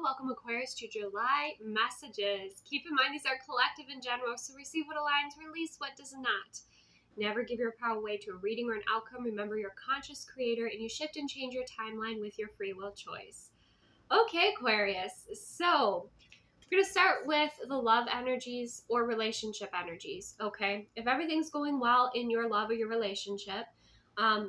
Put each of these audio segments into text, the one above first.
Welcome Aquarius to July messages. Keep in mind these are collective and general, so receive what aligns, release what does not. Never give your power away to a reading or an outcome. Remember, you're a conscious creator and you shift and change your timeline with your free will choice. Okay, Aquarius, so we're going to start with the love energies or relationship energies, okay? If everything's going well in your love or your relationship,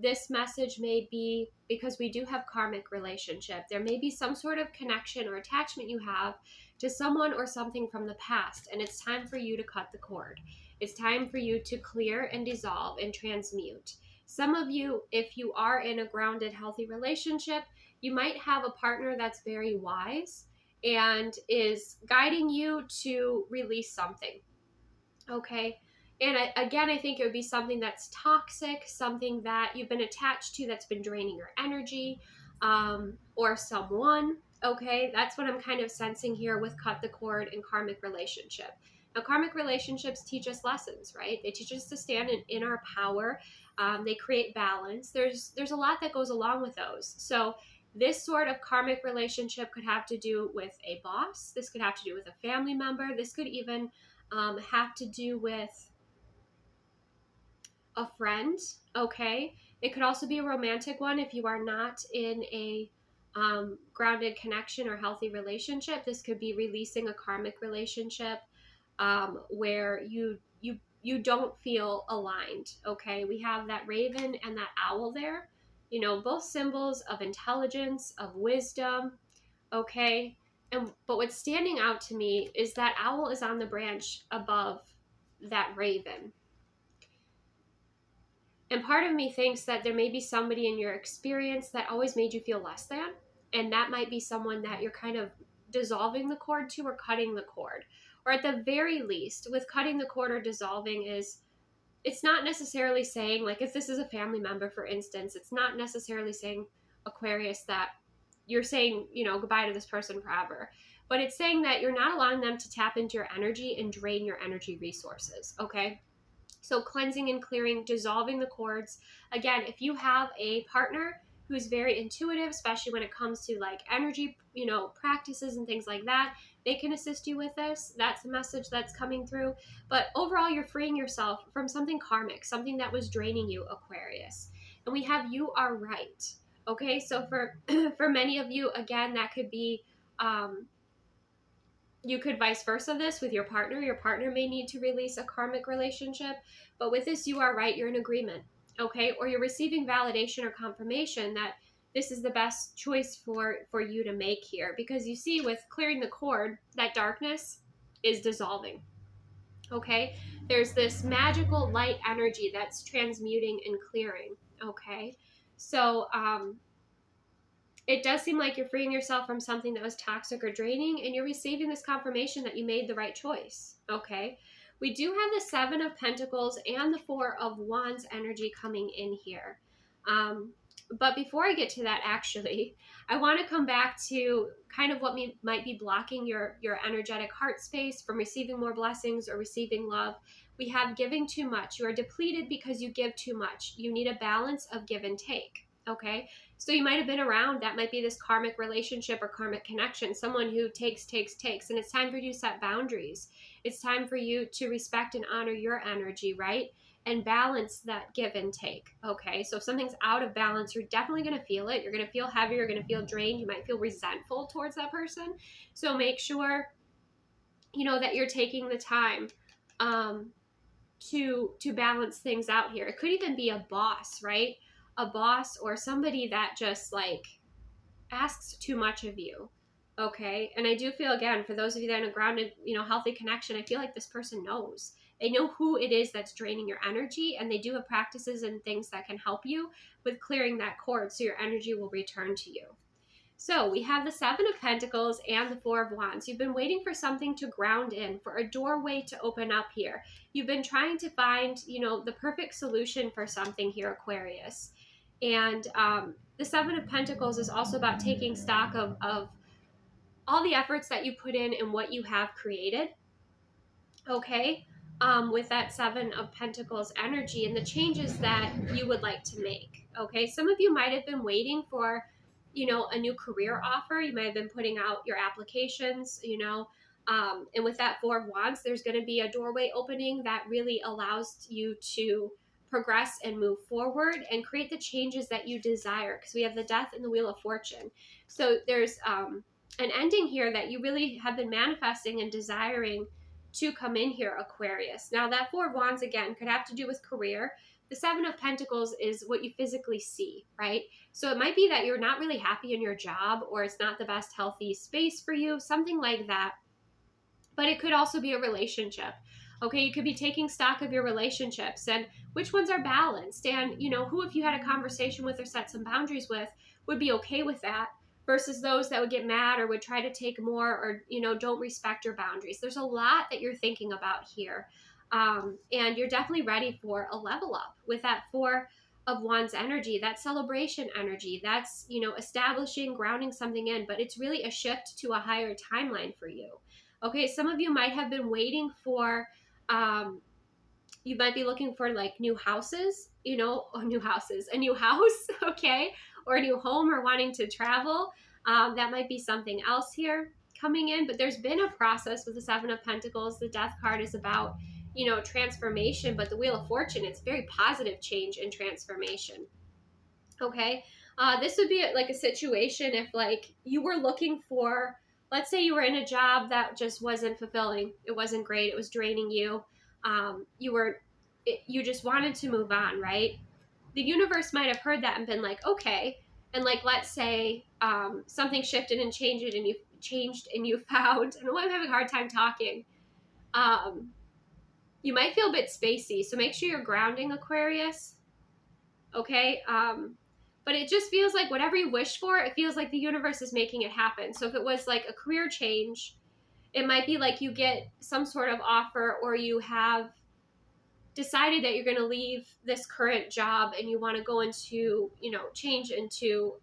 this message may be because we do have karmic relationship. There may be some sort of connection or attachment you have to someone or something from the past, and it's time for you to cut the cord. It's time for you to clear and dissolve and transmute. Some of you, if you are in a grounded, healthy relationship, you might have a partner that's very wise and is guiding you to release something, okay? And I think it would be something that's toxic, something that you've been attached to that's been draining your energy, or someone, okay? That's what I'm kind of sensing here with cut the cord and karmic relationship. Now, karmic relationships teach us lessons, right? They teach us to stand in our power. They create balance. There's a lot that goes along with those. So this sort of karmic relationship could have to do with a boss. This could have to do with a family member. This could even have to do with a friend, okay? It could also be a romantic one if you are not in a grounded connection or healthy relationship. This could be releasing a karmic relationship where you don't feel aligned, okay? We have that raven and that owl there, you know, both symbols of intelligence, of wisdom, okay? But what's standing out to me is that owl is on the branch above that raven. And part of me thinks that there may be somebody in your experience that always made you feel less than, and that might be someone that you're kind of dissolving the cord to or cutting the cord. Or at the very least, with cutting the cord or dissolving it's not necessarily saying, like if this is a family member, for instance, it's not necessarily saying, Aquarius, that you're saying, you know, goodbye to this person forever. But it's saying that you're not allowing them to tap into your energy and drain your energy resources, okay? So cleansing and clearing, dissolving the cords. Again, if you have a partner who's very intuitive, especially when it comes to like energy, you know, practices and things like that, they can assist you with this. That's the message that's coming through. But overall, you're freeing yourself from something karmic, something that was draining you, Aquarius. And we have you are right. Okay, so for many of you, again, that could be you could vice versa this with your partner. Your partner may need to release a karmic relationship, but with this, you are right. You're in agreement, okay? Or you're receiving validation or confirmation that this is the best choice for you to make here. Because you see, with clearing the cord, that darkness is dissolving, okay? There's this magical light energy that's transmuting and clearing, okay? So, it does seem like you're freeing yourself from something that was toxic or draining, and you're receiving this confirmation that you made the right choice, okay? We do have the Seven of Pentacles and the Four of Wands energy coming in here. But before I get to that, actually, I want to come back to kind of what might be blocking your energetic heart space from receiving more blessings or receiving love. We have giving too much. You are depleted because you give too much. You need a balance of give and take. Okay, so you might have been around, that might be this karmic relationship or karmic connection, someone who takes, and it's time for you to set boundaries. It's time for you to respect and honor your energy, right? And balance that give and take, okay? So if something's out of balance, you're definitely going to feel it. You're going to feel heavy. You're going to feel drained. You might feel resentful towards that person. So make sure, you know, that you're taking the time to balance things out here. It could even be a boss, right? A boss or somebody that just like asks too much of you, okay? And I do feel, again, for those of you that are in a grounded, you know, healthy connection, I feel like this person knows. They know who it is that's draining your energy, and they do have practices and things that can help you with clearing that cord so your energy will return to you. So we have the Seven of Pentacles and the Four of Wands. You've been waiting for something to ground in, for a doorway to open up here. You've been trying to find, you know, the perfect solution for something here, Aquarius. And the Seven of Pentacles is also about taking stock of all the efforts that you put in and what you have created, okay, with that Seven of Pentacles energy and the changes that you would like to make, okay? Some of you might have been waiting for, a new career offer. You might have been putting out your applications, and with that Four of Wands, there's going to be a doorway opening that really allows you to progress and move forward and create the changes that you desire, because we have the Death and the Wheel of Fortune. So there's an ending here that you really have been manifesting and desiring to come in here, Aquarius. Now that Four of Wands, again, could have to do with career. The Seven of Pentacles is what you physically see, right? So it might be that you're not really happy in your job, or it's not the best healthy space for you, something like that. But it could also be a relationship. Okay, you could be taking stock of your relationships and which ones are balanced, and who, if you had a conversation with or set some boundaries with, would be okay with that, versus those that would get mad or would try to take more, or don't respect your boundaries. There's a lot that you're thinking about here, and you're definitely ready for a level up with that Four of Wands energy, that celebration energy. That's establishing, grounding something in, but it's really a shift to a higher timeline for you. Okay, some of you might have been waiting for, you might be looking for like new houses, a new house, okay, or a new home, or wanting to travel. That might be something else here coming in, but there's been a process with the Seven of Pentacles. The Death card is about, transformation, but the Wheel of Fortune, it's very positive change and transformation. Okay, this would be like a situation if like you were looking for, let's say you were in a job that just wasn't fulfilling. It wasn't great. It was draining you. You just wanted to move on, right? The universe might have heard that and been like, okay. And like, let's say something shifted and changed and you found, I know I'm having a hard time talking. You might feel a bit spacey. So make sure you're grounding, Aquarius. Okay. But it just feels like whatever you wish for, it feels like the universe is making it happen. So if it was like a career change, it might be like you get some sort of offer, or you have decided that you're going to leave this current job and you want to go into, change into,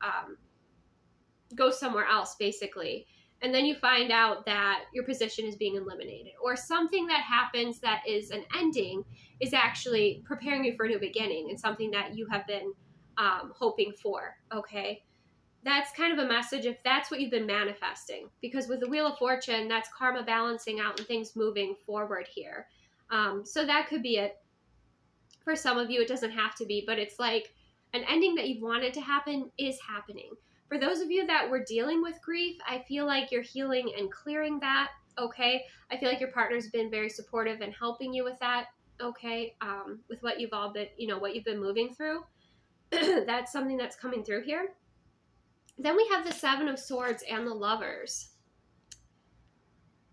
go somewhere else, basically. And then you find out that your position is being eliminated, or something that happens that is an ending is actually preparing you for a new beginning, and something that you have been hoping for. Okay, that's kind of a message if that's what you've been manifesting, because with the Wheel of Fortune, that's karma balancing out and things moving forward here. So that could be it. For some of you, it doesn't have to be, but it's like an ending that you've wanted to happen is happening. For those of you that were dealing with grief, I feel like you're healing and clearing that. Okay, I feel like your partner's been very supportive and helping you with that. Okay, with what you've all been, what you've been moving through. That's something that's coming through here. Then we have the Seven of Swords and the Lovers.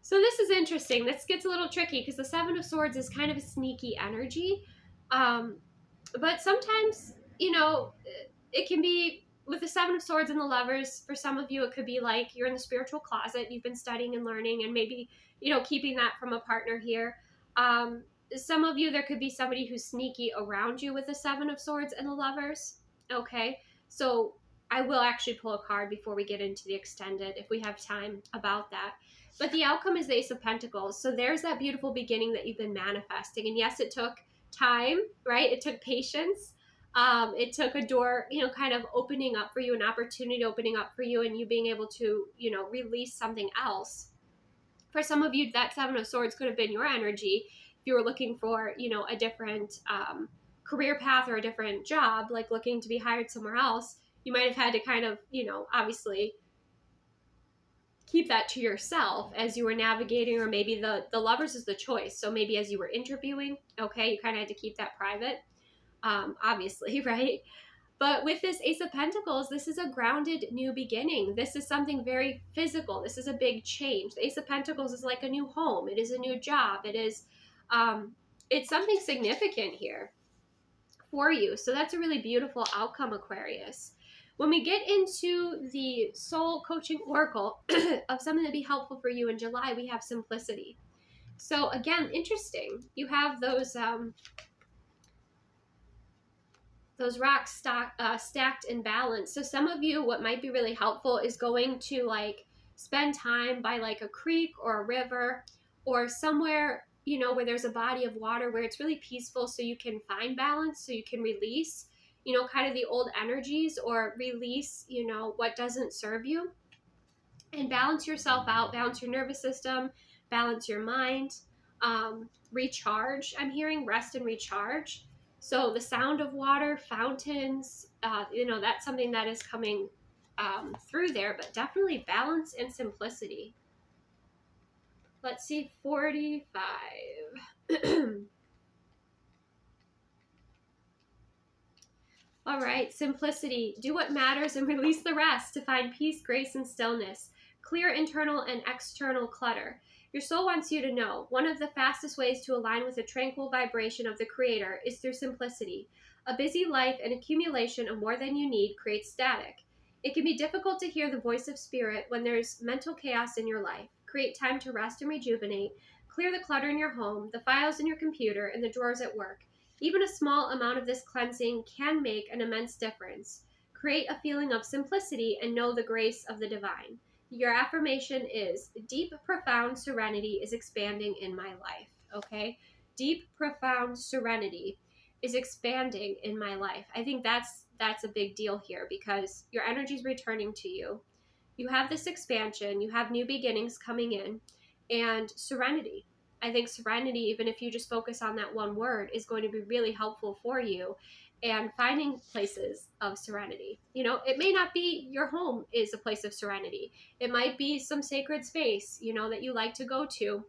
So this is interesting. This gets a little tricky because the Seven of Swords is kind of a sneaky energy. But sometimes, it can be with the Seven of Swords and the Lovers. For some of you, it could be like you're in the spiritual closet. You've been studying and learning, and maybe, keeping that from a partner here. Some of you, there could be somebody who's sneaky around you with the Seven of Swords and the Lovers. Okay, so I will actually pull a card before we get into the extended, if we have time, about that. But the outcome is the Ace of Pentacles. So there's that beautiful beginning that you've been manifesting. And yes, it took time, right? It took patience. It took a door, kind of opening up for you, an opportunity opening up for you, and you being able to, release something else. For some of you, that Seven of Swords could have been your energy. If you were looking for, a different career path or a different job, like looking to be hired somewhere else, you might have had to kind of, obviously keep that to yourself as you were navigating, or maybe the Lovers is the choice. So maybe as you were interviewing, okay, you kind of had to keep that private, obviously, right? But with this Ace of Pentacles, this is a grounded new beginning. This is something very physical. This is a big change. The Ace of Pentacles is like a new home. It is a new job. It is, it's something significant here for you. So that's a really beautiful outcome, Aquarius. When we get into the soul coaching oracle of something that'd be helpful for you in July, we have simplicity. So again, interesting. You have those rocks stacked in balance. So some of you, what might be really helpful is going to like spend time by like a creek or a river, or somewhere, where there's a body of water where it's really peaceful, so you can find balance, so you can release. kind of the old energies, or release, what doesn't serve you, and balance yourself out, balance your nervous system, balance your mind, recharge. I'm hearing rest and recharge. So the sound of water, fountains, that's something that is coming through there, but definitely balance and simplicity. Let's see, 45. All right, simplicity. Do what matters and release the rest to find peace, grace, and stillness. Clear internal and external clutter. Your soul wants you to know one of the fastest ways to align with the tranquil vibration of the Creator is through simplicity. A busy life and accumulation of more than you need creates static. It can be difficult to hear the voice of spirit when there's mental chaos in your life. Create time to rest and rejuvenate. Clear the clutter in your home, the files in your computer, and the drawers at work. Even a small amount of this cleansing can make an immense difference. Create a feeling of simplicity and know the grace of the divine. Your affirmation is, deep, profound serenity is expanding in my life. Okay? Deep, profound serenity is expanding in my life. I think that's a big deal here, because your energy is returning to you. You have this expansion, you have new beginnings coming in, and serenity. I think serenity, even if you just focus on that one word, is going to be really helpful for you, and finding places of serenity. It may not be your home is a place of serenity. It might be some sacred space, that you like to go to,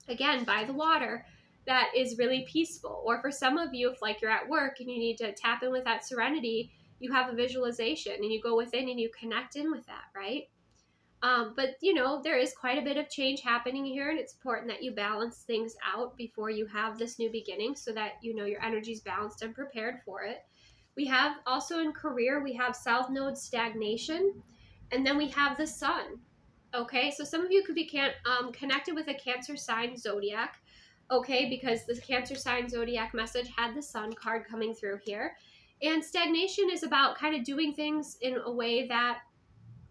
again, by the water, that is really peaceful. Or for some of you, if like you're at work and you need to tap in with that serenity, you have a visualization and you go within and you connect in with that, right? But there is quite a bit of change happening here, and it's important that you balance things out before you have this new beginning, so that your energy is balanced and prepared for it. We have also in career, we have South Node stagnation, and then we have the Sun. Okay, so some of you could be connected with a Cancer sign zodiac. Okay, because the Cancer sign zodiac message had the Sun card coming through here, and stagnation is about kind of doing things in a way that,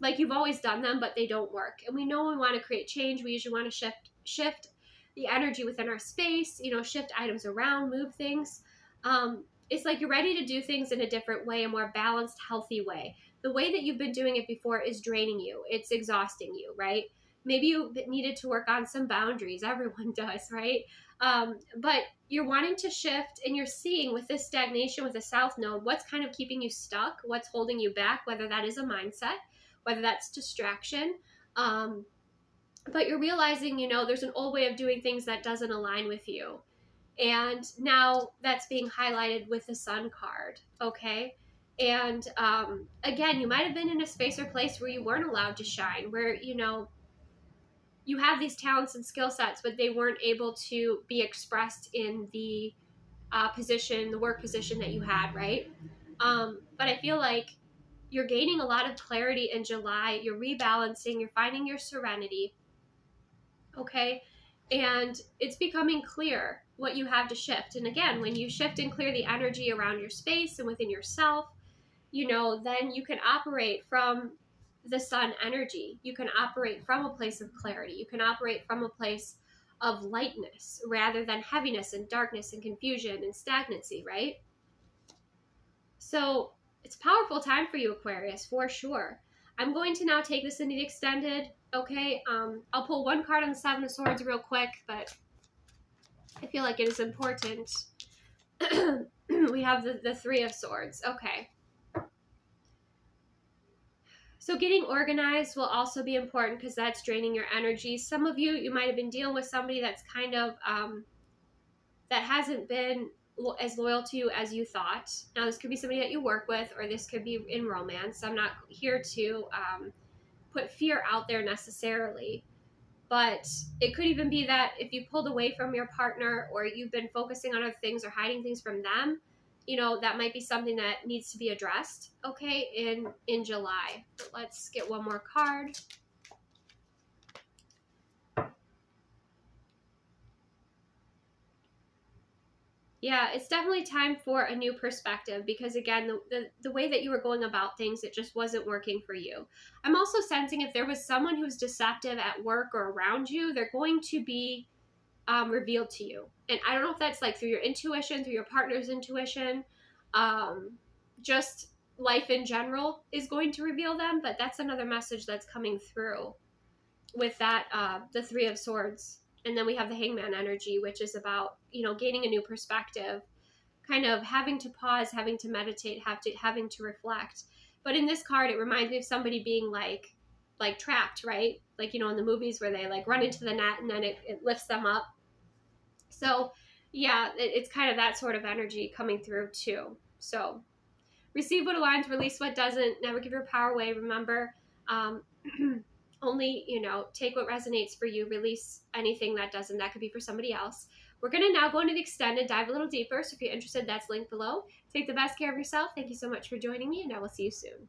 like, you've always done them, but they don't work. And we know we want to create change. We usually want to shift the energy within our space, shift items around, move things. It's like you're ready to do things in a different way, a more balanced, healthy way. The way that you've been doing it before is draining you. It's exhausting you, right? Maybe you needed to work on some boundaries. Everyone does, right? But you're wanting to shift, and you're seeing with this stagnation with the South Node, what's kind of keeping you stuck, what's holding you back, whether that is a mindset, whether that's distraction. But you're realizing, there's an old way of doing things that doesn't align with you. And now that's being highlighted with the Sun card, okay? And again, you might have been in a space or place where you weren't allowed to shine, where, you have these talents and skill sets, but they weren't able to be expressed in the the work position that you had, right? But I feel like you're gaining a lot of clarity in July. You're rebalancing. You're finding your serenity. Okay. And it's becoming clear what you have to shift. And again, when you shift and clear the energy around your space and within yourself, then you can operate from the Sun energy. You can operate from a place of clarity. You can operate from a place of lightness rather than heaviness and darkness and confusion and stagnancy, right? So it's a powerful time for you, Aquarius, for sure. I'm going to now take this in the extended, okay? I'll pull one card on the Seven of Swords real quick, but I feel like it is important. We have the Three of Swords, okay. So getting organized will also be important, because that's draining your energy. Some of you might have been dealing with somebody that's kind of, that hasn't been as loyal to you as you thought. Now, this could be somebody that you work with, or this could be in romance. I'm not here to put fear out there necessarily, but it could even be that if you pulled away from your partner, or you've been focusing on other things or hiding things from them, that might be something that needs to be addressed, okay, in July. But let's get one more card. Yeah, it's definitely time for a new perspective, because again, the way that you were going about things, it just wasn't working for you. I'm also sensing if there was someone who's deceptive at work or around you, they're going to be revealed to you. And I don't know if that's like through your intuition, through your partner's intuition, just life in general is going to reveal them, but that's another message that's coming through with that, the Three of Swords. And then we have the Hangman energy, which is about, gaining a new perspective, kind of having to pause, having to meditate, having to reflect. But in this card, it reminds me of somebody being like trapped, right? Like, in the movies where they like run into the net and then it lifts them up. So yeah, it's kind of that sort of energy coming through too. So receive what aligns, release what doesn't, never give your power away. Remember, only, take what resonates for you, release anything that doesn't. That could be for somebody else. We're going to now go into the extended, dive a little deeper. So if you're interested, that's linked below. Take the best care of yourself. Thank you so much for joining me, and I will see you soon.